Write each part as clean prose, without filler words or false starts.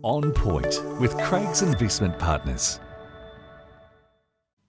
On Point with Craig's Investment Partners.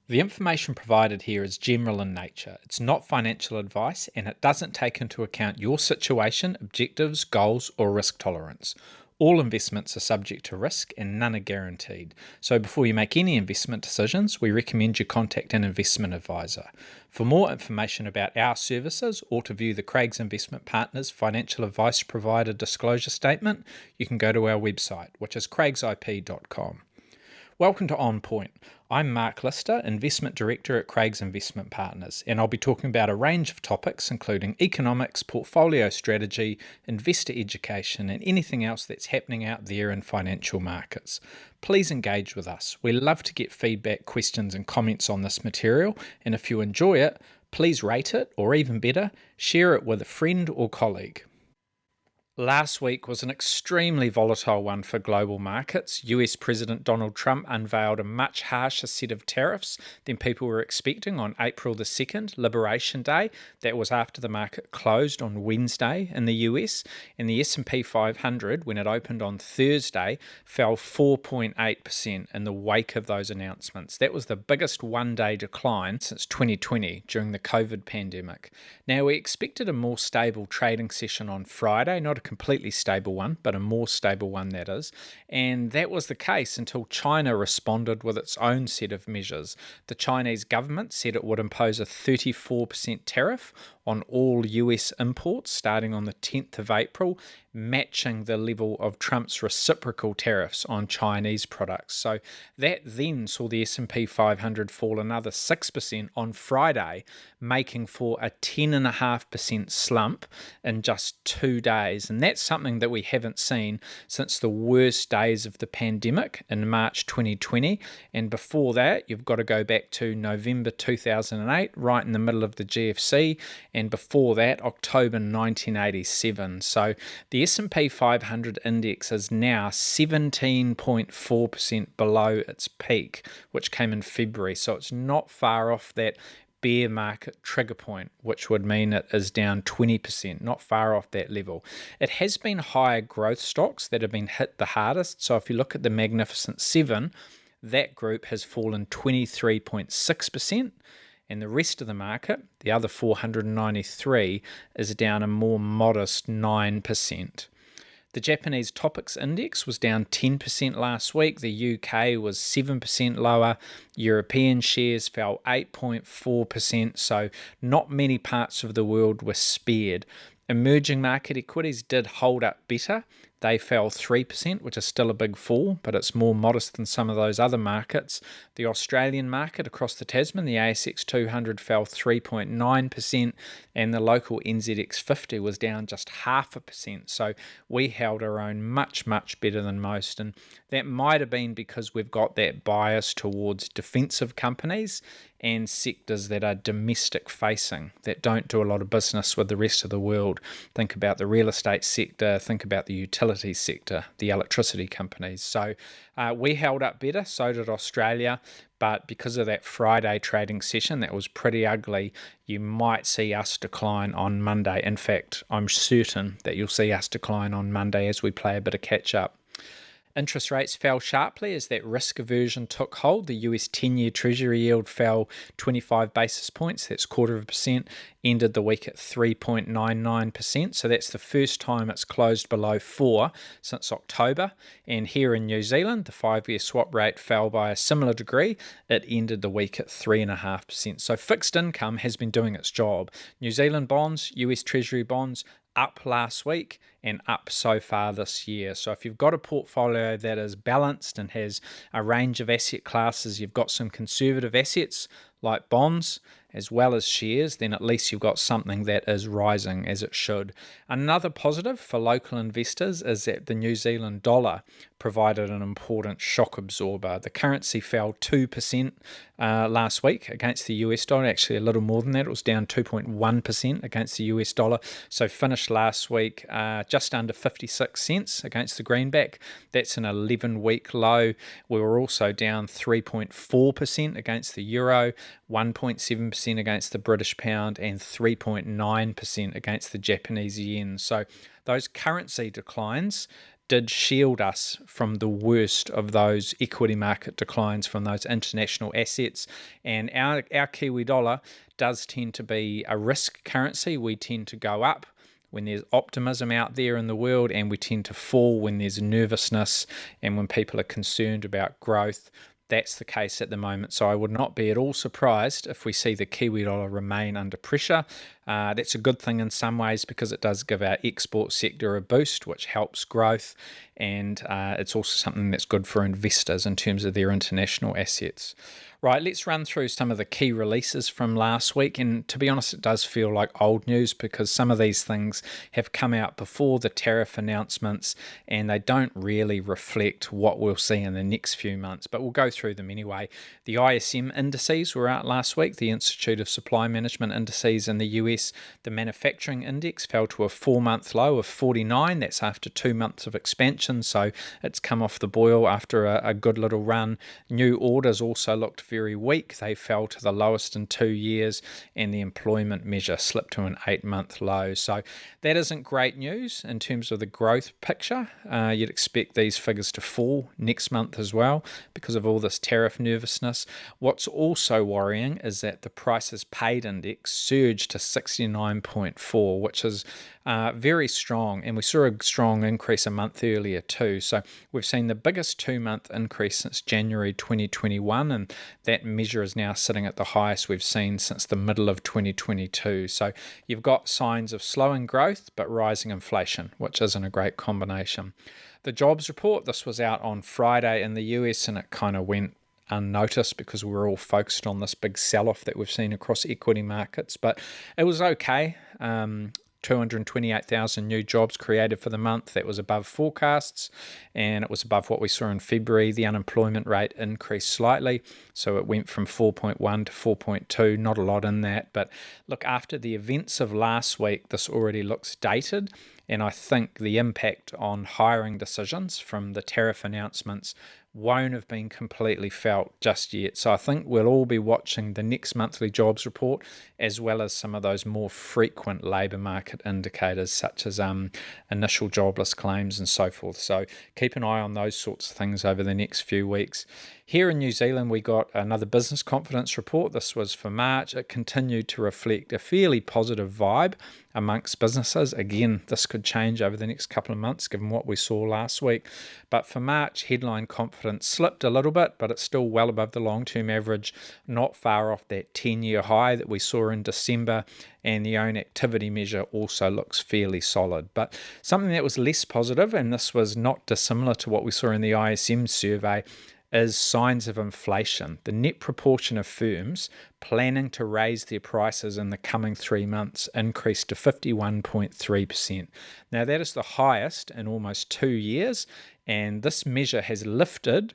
The information provided here is general in nature. It's not financial advice and it doesn't take into account your situation, objectives, goals, or risk tolerance. All investments are subject to risk and none are guaranteed. So before you make any investment decisions, we recommend you contact an investment advisor. For more information about our services or to view the Craig's Investment Partners financial advice provider disclosure statement, you can go to our website, which is craigsip.com. Welcome to On Point. I'm Mark Lister, Investment Director at Craig's Investment Partners, and I'll be talking about a range of topics including economics, portfolio strategy, investor education, and anything else that's happening out there in financial markets. Please engage with us. We love to get feedback, questions, and comments on this material, and if you enjoy it, please rate it, or even better, share it with a friend or colleague. Last week was an extremely volatile one for global markets. US President Donald Trump unveiled a much harsher set of tariffs than people were expecting on April the 2nd, Liberation Day. That was after the market closed on Wednesday in the US, and the S&P 500, when it opened on Thursday, fell 4.8% in the wake of those announcements. That was the biggest one-day decline since 2020 during the COVID pandemic. Now, we expected a more stable trading session on Friday, not a completely stable one, but a more stable one that is. And that was the case until China responded with its own set of measures. The Chinese government said it would impose a 34% tariff on all US imports starting on the 10th of April, matching the level of Trump's reciprocal tariffs on Chinese products. So that then saw the S&P 500 fall another 6% on Friday, making for a 10.5% slump in just 2 days. And that's something that we haven't seen since the worst days of the pandemic in March 2020. And before that, you've got to go back to November 2008, right in the middle of the GFC, and before that, October 1987. So the S&P 500 index is now 17.4% below its peak, which came in February. So it's not far off that bear market trigger point, which would mean it is down 20%, not far off that level. It has been higher growth stocks that have been hit the hardest. So if you look at the Magnificent Seven, that group has fallen 23.6%. And the rest of the market, the other 493, is down a more modest 9%. The Japanese Topics Index was down 10% last week. The UK was 7% lower. European shares fell 8.4%, so not many parts of the world were spared. Emerging market equities did hold up better. They fell 3%, which is still a big fall, but it's more modest than some of those other markets. The Australian market across the Tasman, the ASX 200 fell 3.9%, and the local NZX 50 was down just 0.5%. So we held our own much, much better than most. And that might have been because we've got that bias towards defensive companies and sectors that are domestic facing, that don't do a lot of business with the rest of the world. Think about the real estate sector, think about the utility sector, the electricity companies. So we held up better, so did Australia, but because of that Friday trading session that was pretty ugly, you might see us decline on Monday. In fact, I'm certain that you'll see us decline on Monday as we play a bit of catch up. Interest rates fell sharply as that risk aversion took hold. The US 10-year Treasury yield fell 25 basis points, that's 0.25%, ended the week at 3.99%. So that's the first time it's closed below 4 since October. And here in New Zealand, the 5-year swap rate fell by a similar degree. It ended the week at 3.5%. So fixed income has been doing its job. New Zealand bonds, US Treasury bonds, up last week and up so far this year. So if you've got a portfolio that is balanced and has a range of asset classes, you've got some conservative assets like bonds as well as shares, then at least you've got something that is rising as it should. Another positive for local investors is that the New Zealand dollar provided an important shock absorber. The currency fell 2% last week against the US dollar, actually a little more than that. It was down 2.1% against the US dollar. So finished last week just under 56 cents against the greenback. That's an 11-week low. We were also down 3.4% against the euro, 1.7% against the British pound, and 3.9% against the Japanese yen. So those currency declines did shield us from the worst of those equity market declines from those international assets. And our Kiwi dollar does tend to be a risk currency. We tend to go up when there's optimism out there in the world, and we tend to fall when there's nervousness and when people are concerned about growth. That's the case at the moment. So I would not be at all surprised if we see the Kiwi dollar remain under pressure. That's a good thing in some ways because it does give our export sector a boost, which helps growth. And it's also something that's good for investors in terms of their international assets. Right, let's run through some of the key releases from last week. And to be honest, it does feel like old news because some of these things have come out before the tariff announcements and they don't really reflect what we'll see in the next few months. But we'll go through them anyway. The ISM indices were out last week, the Institute of Supply Management indices in the US. The manufacturing index fell to a 4-month low of 49. That's after 2 months of expansion. So it's come off the boil after a good little run. New orders also looked very weak. They fell to the lowest in 2 years, and the employment measure slipped to an 8-month low. So that isn't great news in terms of the growth picture. You'd expect these figures to fall next month as well because of all this tariff nervousness. What's also worrying is that the prices paid index surged to 69.4, which is very strong, and we saw a strong increase a month earlier too. So we've seen the biggest 2-month increase since January 2021, and that measure is now sitting at the highest we've seen since the middle of 2022. So you've got signs of slowing growth but rising inflation, which isn't a great combination. The jobs report, this was out on Friday in the US, and it kind of went unnoticed because we were all focused on this big sell-off that we've seen across equity markets, but it was okay. 228,000 new jobs created for the month. That was above forecasts, and it was above what we saw in February. The unemployment rate increased slightly, so it went from 4.1 to 4.2. Not a lot in that, but look, after the events of last week, this already looks dated, and I think the impact on hiring decisions from the tariff announcements won't have been completely felt just yet. So I think we'll all be watching the next monthly jobs report, as well as some of those more frequent labour market indicators, such as initial jobless claims and so forth. So keep an eye on those sorts of things over the next few weeks. Here in New Zealand, we got another business confidence report. This was for March. It continued to reflect a fairly positive vibe amongst businesses. Again, this could change over the next couple of months given what we saw last week. But for March, headline confidence slipped a little bit, but it's still well above the long-term average, not far off that 10-year high that we saw in December, and the own activity measure also looks fairly solid. But something that was less positive, and this was not dissimilar to what we saw in the ISM survey, is signs of inflation. The net proportion of firms planning to raise their prices in the coming 3 months increased to 51.3%. Now, that is the highest in almost 2 years, and this measure has lifted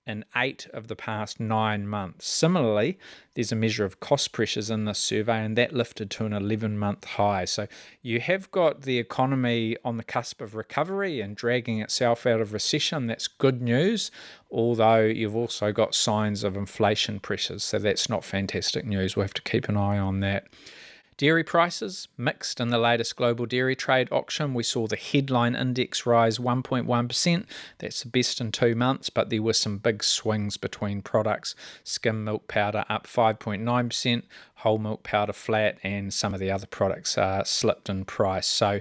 in 8 of the past 9 months. Similarly, there's a measure of cost pressures in this survey, and that lifted to an 11-month high. So you have got the economy on the cusp of recovery and dragging itself out of recession. That's good news, although you've also got signs of inflation pressures. So that's not fantastic news. We'll have to keep an eye on that. Dairy prices mixed in the latest global dairy trade auction. We saw the headline index rise 1.1%. That's the best in 2 months, but there were some big swings between products. Skim milk powder up 5.9%, whole milk powder flat, and some of the other products slipped in price. So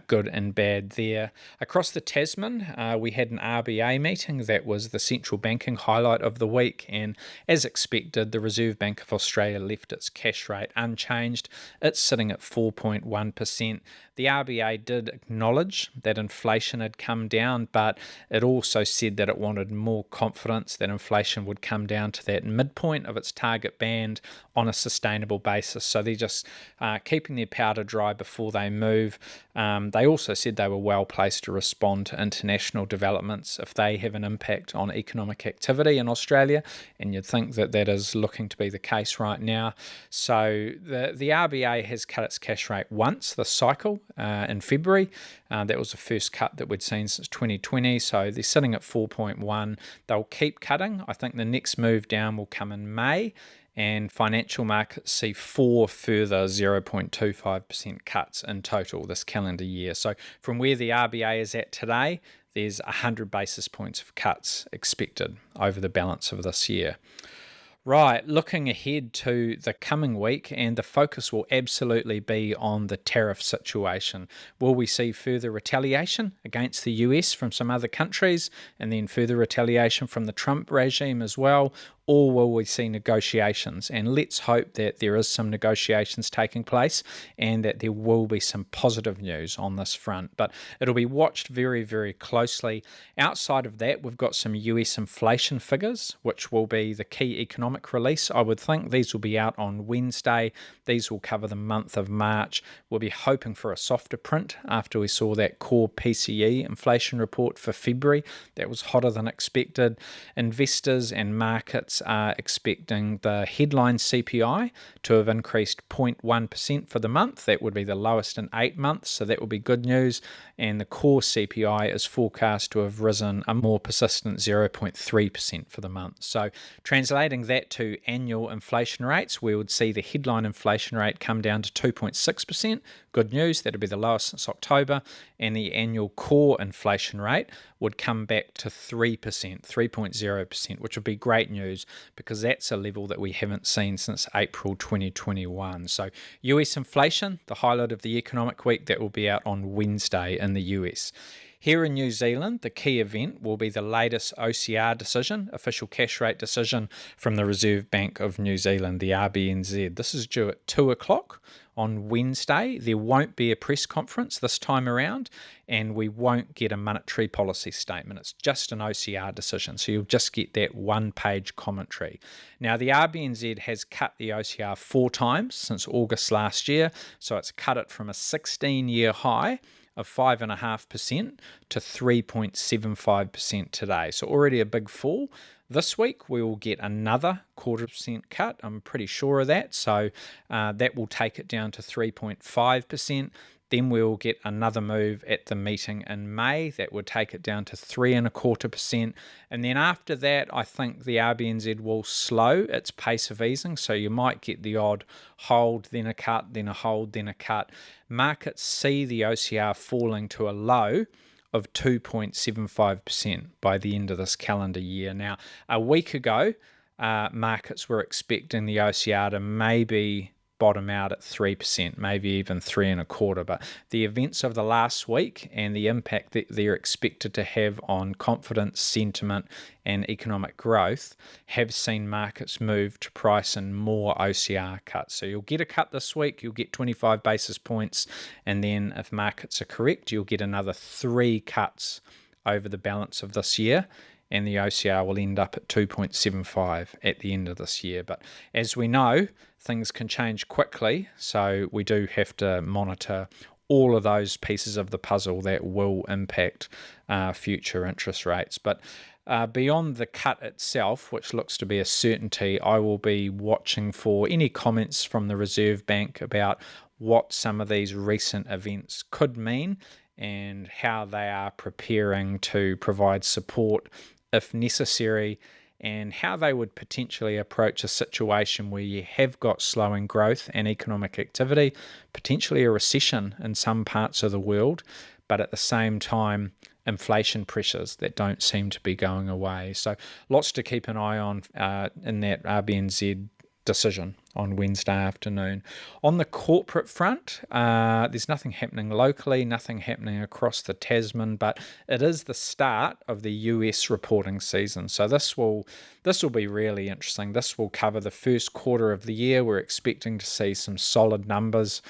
good and bad there. Across the Tasman, we had an RBA meeting. That was the central banking highlight of the week, and as expected, the Reserve Bank of Australia left its cash rate unchanged. It's sitting at 4.1%. The RBA did acknowledge that inflation had come down, but it also said that it wanted more confidence that inflation would come down to that midpoint of its target band on a sustainable basis. So they're just keeping their powder dry before they move. They also said they were well placed to respond to international developments if they have an impact on economic activity in Australia, and you'd think that that is looking to be the case right now. So the RBA has cut its cash rate once this cycle in February. That was the first cut that we'd seen since 2020. So they're sitting at 4.1. They'll keep cutting. I think the next move down will come in May, and financial markets see 4 further 0.25% cuts in total this calendar year. So from where the RBA is at today, there's 100 basis points of cuts expected over the balance of this year. Right, looking ahead to the coming week, and the focus will absolutely be on the tariff situation. Will we see further retaliation against the US from some other countries, and then further retaliation from the Trump regime as well? Or will we see negotiations? And let's hope that there is some negotiations taking place and that there will be some positive news on this front. But it'll be watched very, very closely. Outside of that, we've got some US inflation figures, which will be the key economic release, I would think. These will be out on Wednesday. These will cover the month of March. We'll be hoping for a softer print after we saw that core PCE inflation report for February. That was hotter than expected. Investors and markets are expecting the headline CPI to have increased 0.1% for the month. That would be the lowest in 8 months, so that will be good news. And the core CPI is forecast to have risen a more persistent 0.3% for the month. So translating that to annual inflation rates, we would see the headline inflation rate come down to 2.6%. Good news, that would be the lowest since October. And the annual core inflation rate would come back to 3%, 3.0%, which would be great news because that's a level that we haven't seen since April 2021. So US inflation, the highlight of the economic week, that will be out on Wednesday in the US. Here in New Zealand, the key event will be the latest OCR decision, official cash rate decision from the Reserve Bank of New Zealand, the RBNZ. This is due at 2 o'clock on Wednesday. There won't be a press conference this time around, and we won't get a monetary policy statement. It's just an OCR decision, so you'll just get that one-page commentary. Now, the RBNZ has cut the OCR 4 times since August last year, so it's cut it from a 16-year high of 5.5% to 3.75% today. So already a big fall. This week we will get another 0.25% cut. I'm pretty sure of that. So that will take it down to 3.5%. Then we'll get another move at the meeting in May that would take it down to 3.25%. And then after that, I think the RBNZ will slow its pace of easing. So you might get the odd hold, then a cut, then a hold, then a cut. Markets see the OCR falling to a low of 2.75% by the end of this calendar year. Now, a week ago, markets were expecting the OCR to maybe bottom out at 3%, maybe even 3.25%. But the events of the last week and the impact that they're expected to have on confidence, sentiment, and economic growth have seen markets move to price in more OCR cuts. So you'll get a cut this week, you'll get 25 basis points, and then if markets are correct, you'll get another 3 cuts over the balance of this year, and the OCR will end up at 2.75 at the end of this year. But as we know, things can change quickly, so we do have to monitor all of those pieces of the puzzle that will impact future interest rates. But beyond the cut itself, which looks to be a certainty, I will be watching for any comments from the Reserve Bank about what some of these recent events could mean and how they are preparing to provide support if necessary, and how they would potentially approach a situation where you have got slowing growth and economic activity, potentially a recession in some parts of the world, but at the same time, inflation pressures that don't seem to be going away. So lots to keep an eye on in that RBNZ decision on Wednesday afternoon. On the corporate front, there's nothing happening locally, nothing happening across the Tasman, but it is the start of the US reporting season. So this will be really interesting. This will cover the first quarter of the year. We're expecting to see some solid numbers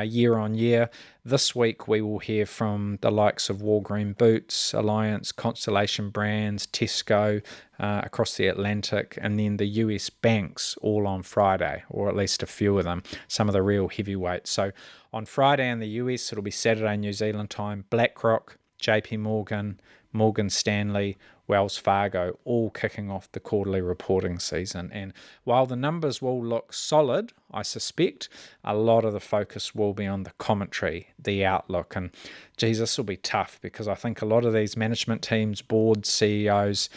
year on year. This week we will hear from the likes of Walgreen Boots, Alliance, Constellation Brands, Tesco across the Atlantic, and then the US banks all on Friday, or at least a few of them, some of the real heavyweights. So on Friday in the US, it'll be Saturday New Zealand time, BlackRock, JP Morgan, Morgan Stanley, Wells Fargo, all kicking off the quarterly reporting season. And while the numbers will look solid, I suspect a lot of the focus will be on the commentary, the outlook. And geez, this will be tough because I think a lot of these management teams, boards, CEOs,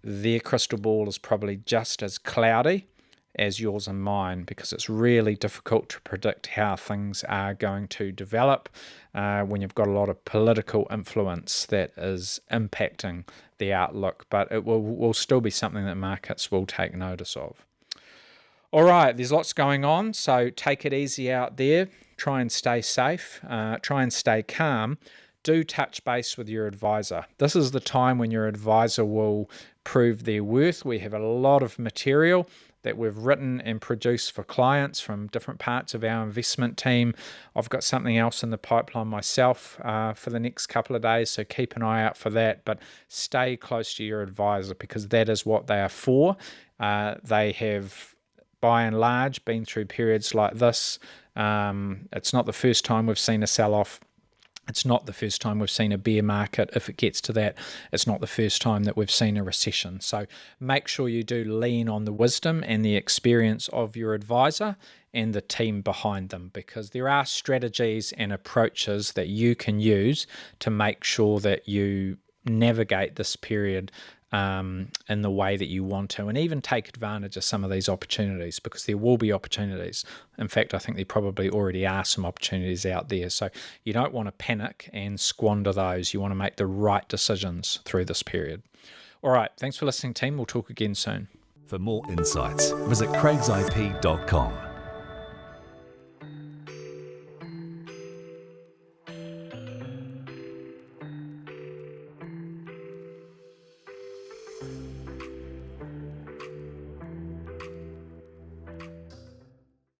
their crystal ball is probably just as cloudy as yours and mine, because it's really difficult to predict how things are going to develop when you've got a lot of political influence that is impacting the outlook. But it will still be something that markets will take notice of. All right, there's lots going on, so take it easy out there. Try and stay safe. Try and stay calm. Do touch base with your advisor. This is the time when your advisor will prove their worth. We have a lot of material that we've written and produced for clients from different parts of our investment team. I've got something else in the pipeline myself for the next couple of days, so keep an eye out for that. But stay close to your advisor, because that is what they are for. They have, by and large, been through periods like this. It's not the first time we've seen a sell-off. It's not the first time we've seen a bear market. If it gets to that, it's not the first time that we've seen a recession. So make sure you do lean on the wisdom and the experience of your advisor and the team behind them, because there are strategies and approaches that you can use to make sure that you navigate this period in the way that you want to, and even take advantage of some of these opportunities, because there will be opportunities. In fact, I think there probably already are some opportunities out there. So you don't want to panic and squander those. You want to make the right decisions through this period. All right. Thanks for listening, team. We'll talk again soon. For more insights, visit craigsip.com.